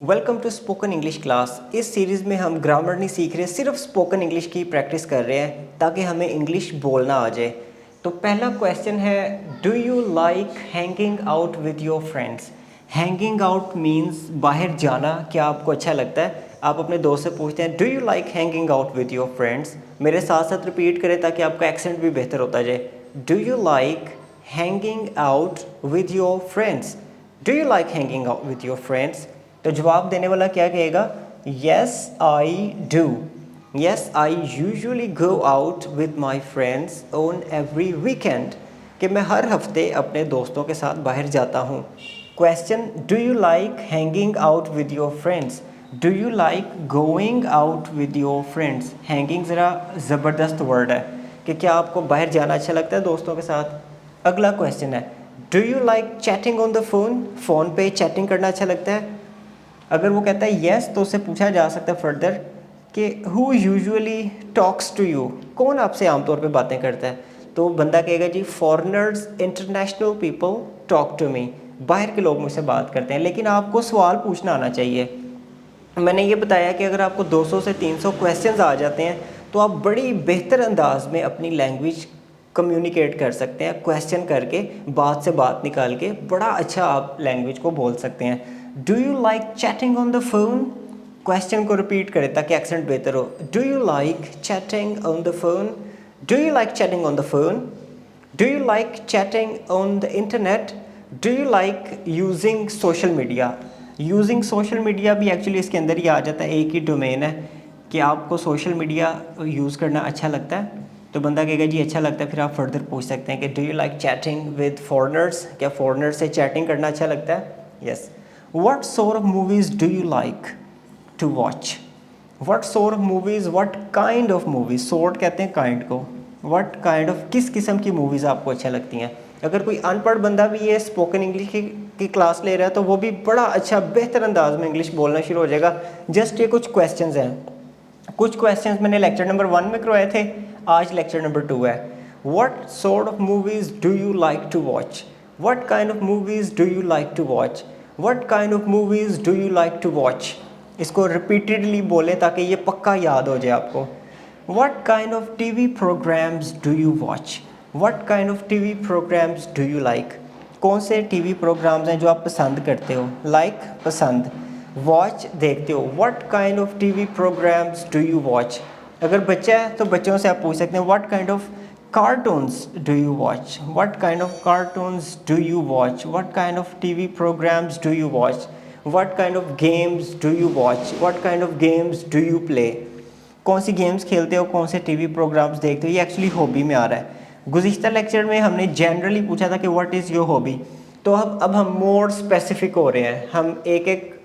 Welcome to spoken English class. इस series में हम ग्रामर नहीं सीख रहे, सिर्फ स्पोकन इंग्लिश की प्रैक्टिस कर रहे हैं ताकि हमें इंग्लिश बोलना आ जाए। तो पहला क्वेश्चन है, do you like hanging out with your friends. Hanging out means बाहर जाना। क्या आपको अच्छा लगता है? आप अपने दोस्त से पूछते हैं, do you like hanging out with your friends. मेरे साथ साथ रिपीट करें ताकि आपका एक्सेंट भी बेहतर होता जाए। Do you like hanging out with your friends. Do you like hanging out with your friends. तो जवाब देने वाला क्या कहेगा? Yes I do. Yes I usually go out with my friends on every weekend. कि मैं हर हफ्ते अपने दोस्तों के साथ बाहर जाता हूँ। Question, do you like hanging out with your friends. Do you like going out with your friends. Hanging ज़रा ज़बरदस्त वर्ड है कि क्या आपको बाहर जाना अच्छा लगता है दोस्तों के साथ। अगला क्वेश्चन है, do you like chatting on the phone. Phone पे चैटिंग करना अच्छा लगता है। अगर वो कहता है येस तो उससे पूछा जा सकता है फर्दर कि who usually talks to you. कौन आपसे आमतौर पे बातें करता है? तो बंदा कहेगा जी, foreigners international people talk to me. बाहर के लोग मुझसे बात करते हैं। लेकिन आपको सवाल पूछना आना चाहिए। मैंने ये बताया कि अगर आपको 200 से 300 क्वेश्चंस आ जाते हैं तो आप बड़ी बेहतर अंदाज में अपनी लैंग्वेज कम्युनिकेट कर सकते हैं। क्वेश्चन करके, बात से बात निकाल के बड़ा अच्छा आप लैंग्वेज को बोल सकते हैं। Do you like chatting on the phone. Question को रिपीट करें ताकि एक्सेंट बेहतर हो। Do you like chatting on the phone. Do you like chatting on the phone. Do you like chatting on the internet. Do you like using social media. Using social media भी actually इसके अंदर ही आ जाता है, एक ही domain है कि आपको social media use करना अच्छा लगता है। तो बंदा कहेगा जी अच्छा लगता है। फिर आप फर्दर पूछ सकते हैं कि do you like chatting with foreigners. क्या फॉरेनर्स से चैटिंग करना अच्छा लगता है? Yes. What sort of movies do you like to watch. What sort of movies, what kind of movies. Sort कहते हैं काइंड को। व्हाट काइंड ऑफ, किस किस्म की मूवीज़ आपको अच्छा लगती हैं। अगर कोई अनपढ़ बंदा भी ये स्पोकन इंग्लिश की क्लास ले रहा है तो वो भी बड़ा अच्छा बेहतर अंदाज में इंग्लिश बोलना शुरू हो जाएगा। जस्ट ये कुछ क्वेश्चंस हैं। कुछ क्वेश्चंस मैंने लेक्चर नंबर 1 में करवाए थे, आज लेक्चर नंबर 2 है। What sort of movies do you like to watch. What kind of movies do you like to watch. What kind of movies do you like to watch. इसको repeatedly बोलें ताकि ये पक्का याद हो जाए आपको। What kind of TV programs do you watch? What kind of TV programs do you like? कौन से टीवी प्रोग्राम्स हैं जो आप पसंद करते हो? Like पसंद, watch देखते हो। What kind of TV programs do you watch? अगर बच्चा है तो बच्चों से आप पूछ सकते हैं, What kind of cartoons do you watch? What kind of cartoons do you watch? What kind of TV programs do you watch? What kind of games do you watch? What kind of games do you play? कौन सी games खेलते हो, कौन से TV programmes देखते हो। ये actually hobby में आ रहा है। गुज़िश्ता लेक्चर में हमने जनरली पूछा था कि व्हाट इज़ योर हॉबी। तो अब हम मोर स्पेसिफिक हो रहे हैं। हम एक एक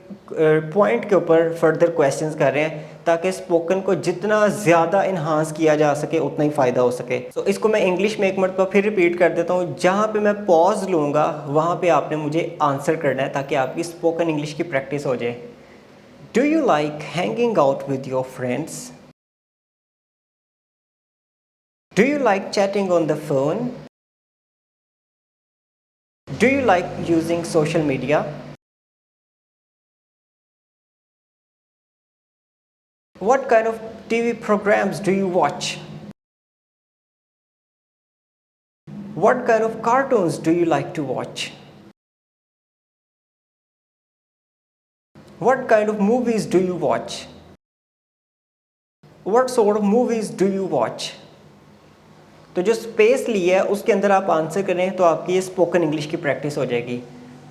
पॉइंट के ऊपर फर्दर क्वेश्चंस कर रहे हैं ताकि स्पोकन को जितना ज़्यादा इन्हांस किया जा सके उतना ही फ़ायदा हो सके। तो इसको मैं इंग्लिश में एक मरतबा फिर रिपीट कर देता हूँ। जहाँ पे मैं पॉज लूँगा वहाँ पे आपने मुझे आंसर करना है ताकि आपकी स्पोकन इंग्लिश की प्रैक्टिस हो जाए। Do you like hanging out with your friends. Do you like chatting on the phone? Do you like using social media? What kind of TV programs do you watch? What kind of cartoons do you like to watch? What kind of movies do you watch? What sort of movies do you watch? तो जो space लिया है उसके अंदर आप answer करें तो आपकी ये स्पोकन इंग्लिश की प्रैक्टिस हो जाएगी।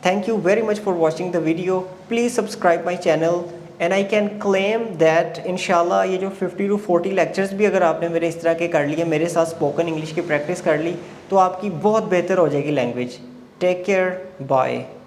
Thank you very much for watching the video. Please subscribe my channel and I can claim that इंशाल्लाह ये जो 50 to 40 लेक्चर्स भी अगर आपने मेरे इस तरह के कर लिए, मेरे साथ स्पोकन इंग्लिश की प्रैक्टिस कर ली, तो आपकी बहुत बेहतर हो जाएगी लैंग्वेज। Take care, bye.